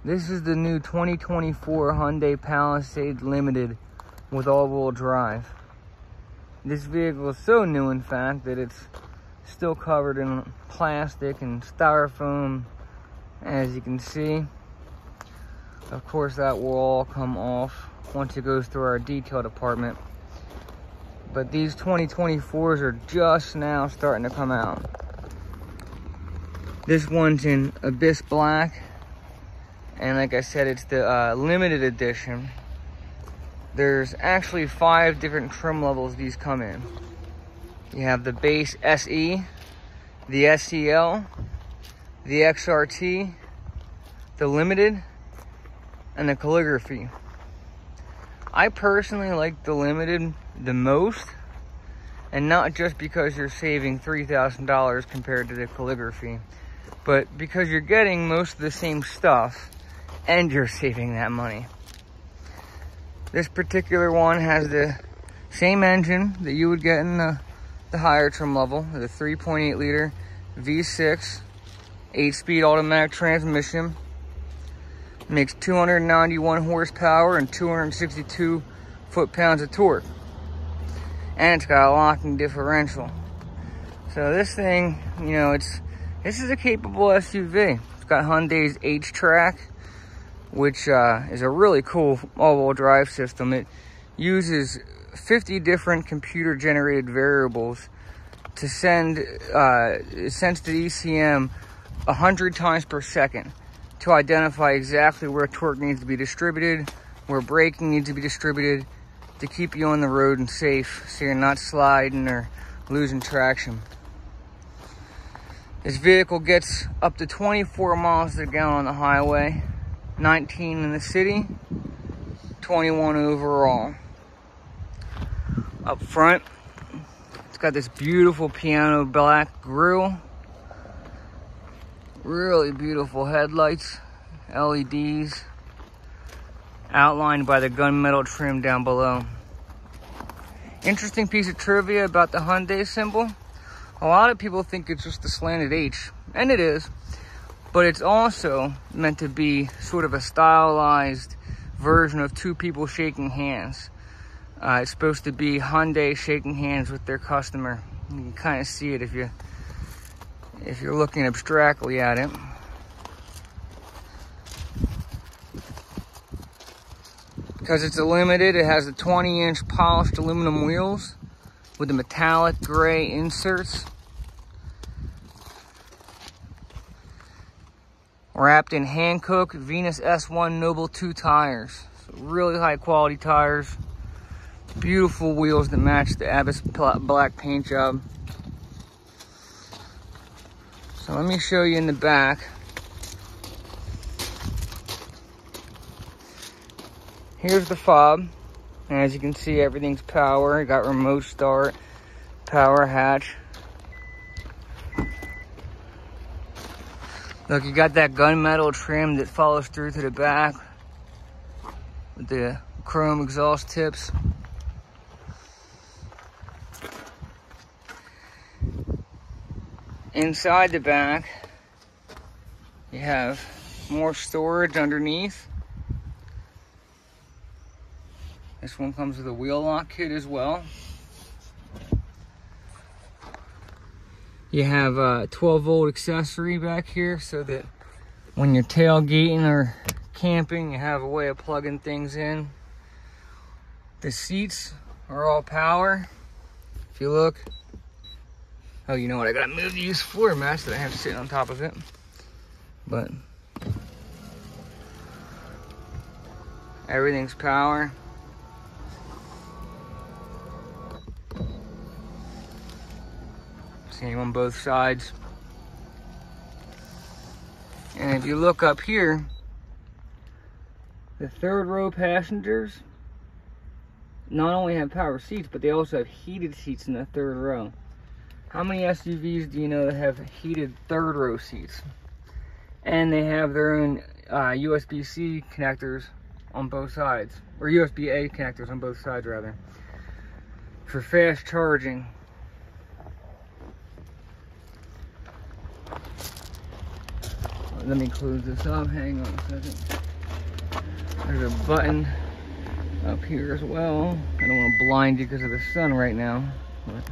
This is the new 2024 Hyundai Palisade Limited with all-wheel drive. This vehicle is so new, in fact, that it's still covered in plastic and styrofoam, as you can see. Of course, that will all come off once it goes through our detail department. But these 2024s are just now starting to come out. This one's in Abyss Black. And like I said, it's the limited edition. There's actually 5 different trim levels these come in. You have the base SE, the SEL, the XRT, the limited, and the calligraphy. I personally like the limited the most, and not just because you're saving $3,000 compared to the calligraphy, but because you're getting most of the same stuff and you're saving that money. This particular one has the same engine that you would get in the higher trim level, the 3.8 liter V6 8-speed automatic transmission. Makes 291 horsepower and 262 foot-pounds of torque. And it's got a locking differential. So this thing, you know, this is a capable SUV. It's got Hyundai's H-Track, which is a really cool all-wheel drive system. It uses 50 different computer-generated variables to send it sends to the ECM 100 times per second to identify exactly where torque needs to be distributed, where braking needs to be distributed, to keep you on the road and safe so you're not sliding or losing traction. This vehicle gets up to 24 miles per gallon on the highway, 19 in the city, 21 overall. Up front, it's got this beautiful piano black grille. Really beautiful headlights, LEDs, outlined by the gunmetal trim down below. Interesting piece of trivia about the Hyundai symbol. A lot of people think it's just a slanted H, and it is, but it's also meant to be sort of a stylized version of 2 people shaking hands. It's supposed to be Hyundai shaking hands with their customer. You can kind of see it if you're looking abstractly at it. Because it's a limited, it has the 20-inch polished aluminum wheels with the metallic gray inserts. Wrapped in hand-cooked Venus S1 Noble 2 tires. So really high quality tires. Beautiful wheels that match the Abyss Black paint job. So let me show you in the back. Here's the fob. And as you can see, everything's power. You got remote start, power hatch. Look, you got that gunmetal trim that follows through to the back with the chrome exhaust tips. Inside the back, you have more storage underneath. This one comes with a wheel lock kit as well. You have a 12-volt accessory back here so that when you're tailgating or camping, you have a way of plugging things in. The seats are all power. If you look, oh, you know what? I gotta move these floor mats that I have sitting on top of it. But everything's power. Same on both sides. And if you look up here, the 3rd row passengers not only have power seats, but they also have heated seats in the 3rd row. How many SUVs do you know that have heated 3rd row seats? And they have their own USB-C connectors on both sides, or USB-A connectors on both sides rather, for fast charging. Let me close this up. Hang on a second. There's a button up here as well. I don't want to blind you because of the sun right now. But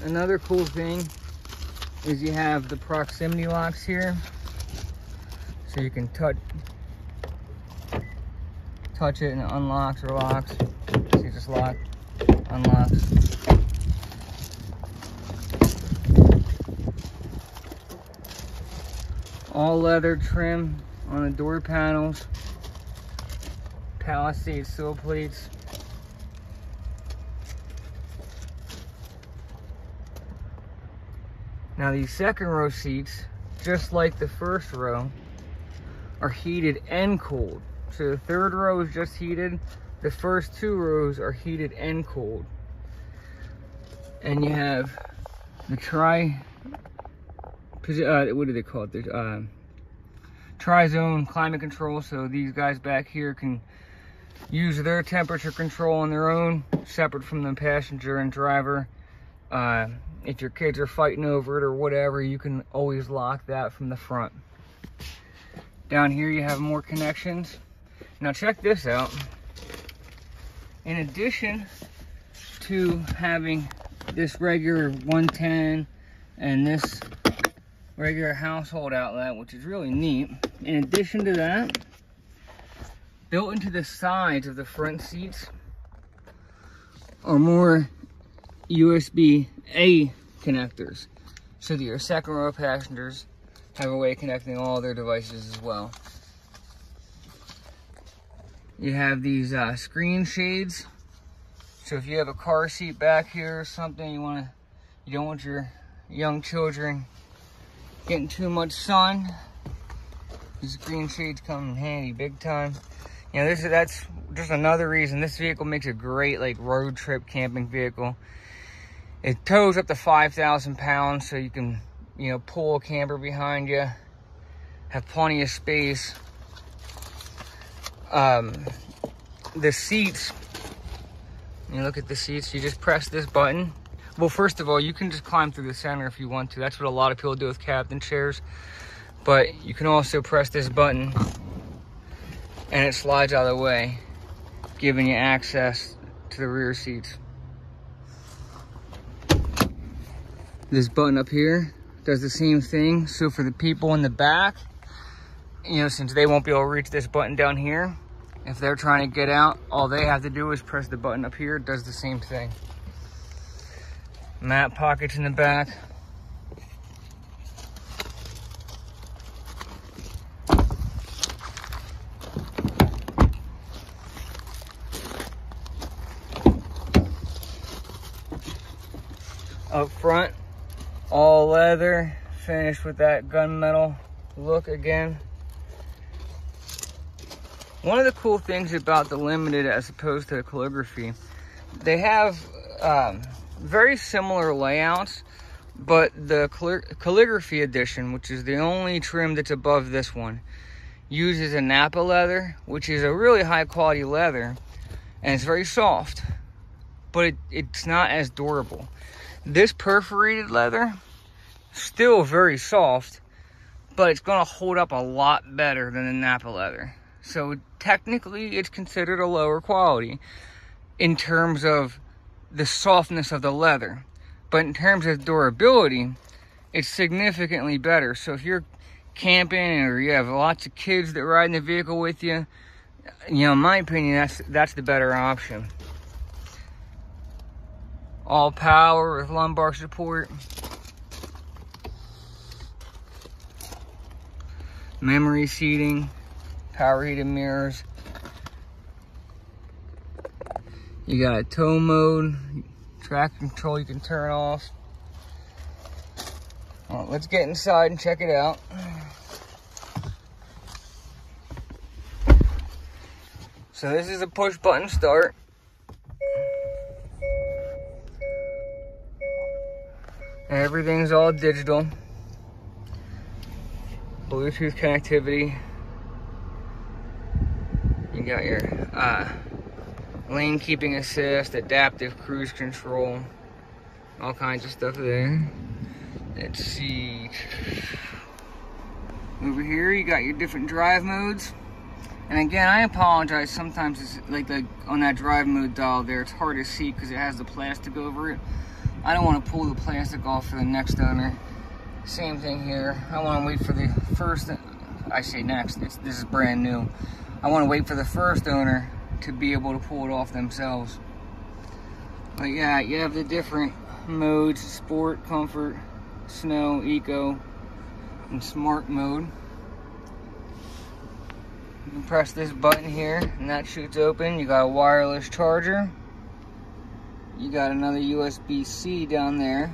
another cool thing is you have the proximity locks here. So you can touch it and it unlocks or locks. So you just lock, unlocks. All leather trim on the door panels. Palisade sill plates. Now these second row seats, just like the first row, are heated and cooled. So the third row is just heated. The first two rows are heated and cooled. And you have the what do they call it? The tri-zone climate control. So these guys back here can use their temperature control on their own, separate from the passenger and driver. If your kids are fighting over it or whatever, you can always lock that from the front. Down here you have more connections. Now check this out. In addition to having this regular 110 and this regular household outlet, which is really neat, in addition to that, built into the sides of the front seats are more USB-A connectors, so that your second row passengers have a way of connecting all their devices as well. You have these screen shades, so if you have a car seat back here or something, you don't want your young children getting too much sun, these screen shades come in handy big time. You know, that's just another reason this vehicle makes a great like road trip camping vehicle. It tows up to 5,000 pounds, so you can, you know, pull a camper behind you, have plenty of space. The seats, you look at the seats, you just press this button. Well, first of all, you can just climb through the center if you want to. That's what a lot of people do with captain chairs. But you can also press this button and it slides out of the way, giving you access to the rear seats. This button up here does the same thing. So for the people in the back, you know, since they won't be able to reach this button down here, if they're trying to get out, all they have to do is press the button up here. It does the same thing. Map pockets in the back. Up front, all leather, finished with that gunmetal look again. One of the cool things about the Limited as opposed to the Calligraphy, they have very similar layouts, but the Calligraphy edition, which is the only trim that's above this one, uses a Napa leather, which is a really high quality leather, and it's very soft, but it's not as durable. This perforated leather, still very soft, but it's gonna hold up a lot better than the Napa leather. So technically it's considered a lower quality in terms of the softness of the leather. But in terms of durability, it's significantly better. So if you're camping or you have lots of kids that ride in the vehicle with you, you know, in my opinion, that's the better option. All power with lumbar support. Memory seating, power heated mirrors. You got tow mode, traction control you can turn off. Well, let's get inside and check it out. So this is a push button start. Everything's all digital. Bluetooth connectivity. You got your lane keeping assist, adaptive cruise control, all kinds of stuff there. Let's see. Over here, you got your different drive modes. And again, I apologize. Sometimes it's like on that drive mode dial there, it's hard to see because it has the plastic over it. I don't want to pull the plastic off for the next owner. Same thing here. I want to wait for the first, I say next, this is brand new. I want to wait for the first owner to be able to pull it off themselves. But yeah, you have the different modes: sport, comfort, snow, eco, and smart mode. You can press this button here and that shoots open. You got a wireless charger. You got another USB-C down there.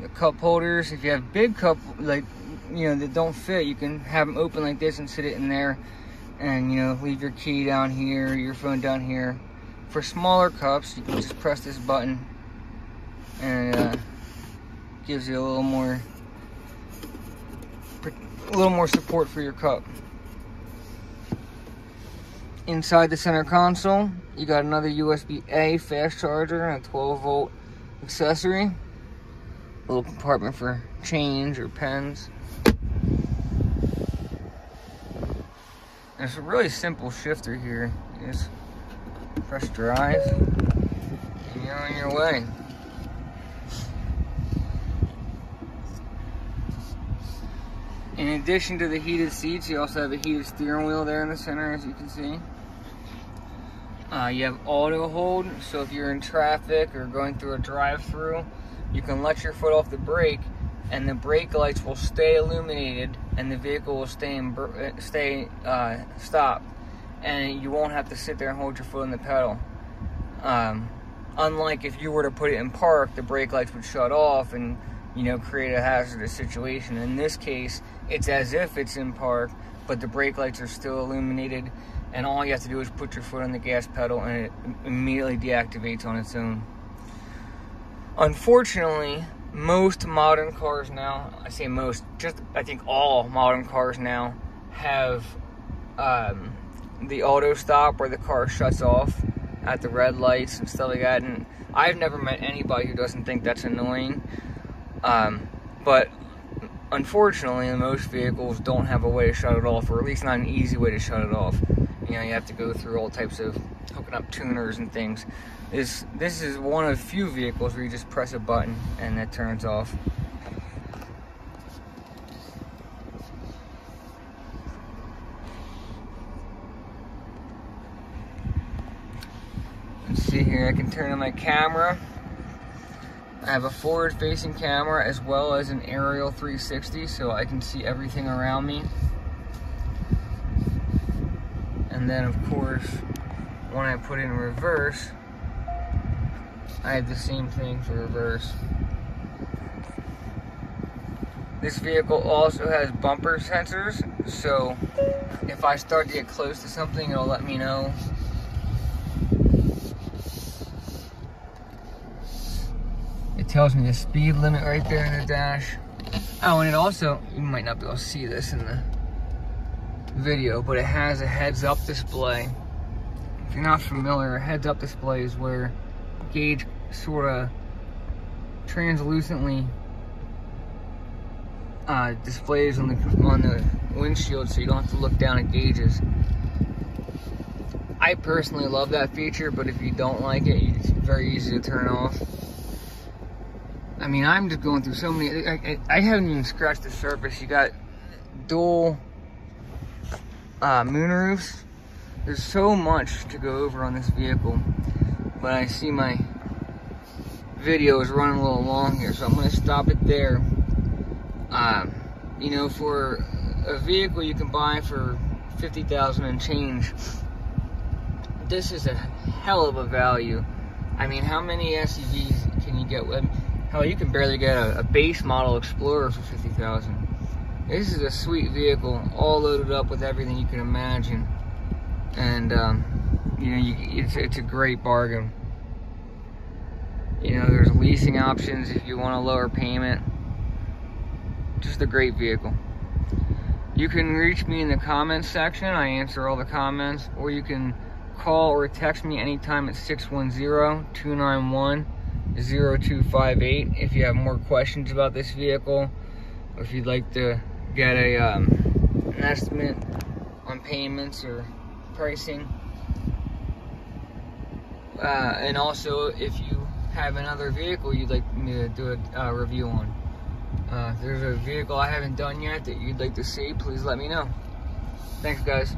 The cup holders, if you have big cup, like, you know, that don't fit, you can have them open like this and sit it in there, and, you know, leave your key down here, your phone down here. For smaller cups, you can just press this button and gives you a little more support for your cup. Inside the center console, you got another USB-A fast charger and a 12-volt accessory. A little compartment for change or pens. There's a really simple shifter here. You just press drive and you're on your way. In addition to the heated seats, you also have a heated steering wheel there in the center, as you can see. You have auto hold, so if you're in traffic or going through a drive-through, you can let your foot off the brake and the brake lights will stay illuminated and the vehicle will stay stopped, and you won't have to sit there and hold your foot on the pedal. Unlike if you were to put it in park, the brake lights would shut off and, you know, create a hazardous situation. In this case, it's as if it's in park, but the brake lights are still illuminated, and all you have to do is put your foot on the gas pedal and it immediately deactivates on its own. Unfortunately, most modern cars now, I say most, just I think all modern cars now have the auto stop where the car shuts off at the red lights and stuff like that, and I've never met anybody who doesn't think that's annoying. But unfortunately, most vehicles don't have a way to shut it off, or at least not an easy way to shut it off. You know, you have to go through all types of hooking up tuners and things. This is one of few vehicles where you just press a button and it turns off. Let's see here, I can turn on my camera. I have a forward-facing camera as well as an aerial 360, so I can see everything around me. And then, of course, when I put in reverse, I have the same thing for reverse. This vehicle also has bumper sensors, so if I start to get close to something, it'll let me know. It tells me the speed limit right there in the dash. Oh, and it also, you might not be able to see this in the video, but it has a heads-up display. If you're not familiar, a heads-up display is where gauge sort of translucently displays on the windshield, so you don't have to look down at gauges. I personally love that feature, but if you don't like it, it's very easy to turn off. I mean, I'm just going through so many. I haven't even scratched the surface. You got dual moonroofs. There's so much to go over on this vehicle, but I see my video is running a little long here, so I'm going to stop it there. You know, for a vehicle you can buy for $50,000 and change, this is a hell of a value. I mean, how many SUVs can you get with? Hell, you can barely get a base model Explorer for $50,000. This is a sweet vehicle, all loaded up with everything you can imagine, and you know, it's a great bargain. You know, there's leasing options if you want a lower payment. Just a great vehicle. You can reach me in the comments section. I answer all the comments, or you can call or text me anytime at 610-291-0258 if you have more questions about this vehicle, or if you'd like to get an estimate on payments or pricing. And also, if you have another vehicle you'd like me to do a review on. If there's a vehicle I haven't done yet that you'd like to see, please let me know. Thanks, guys.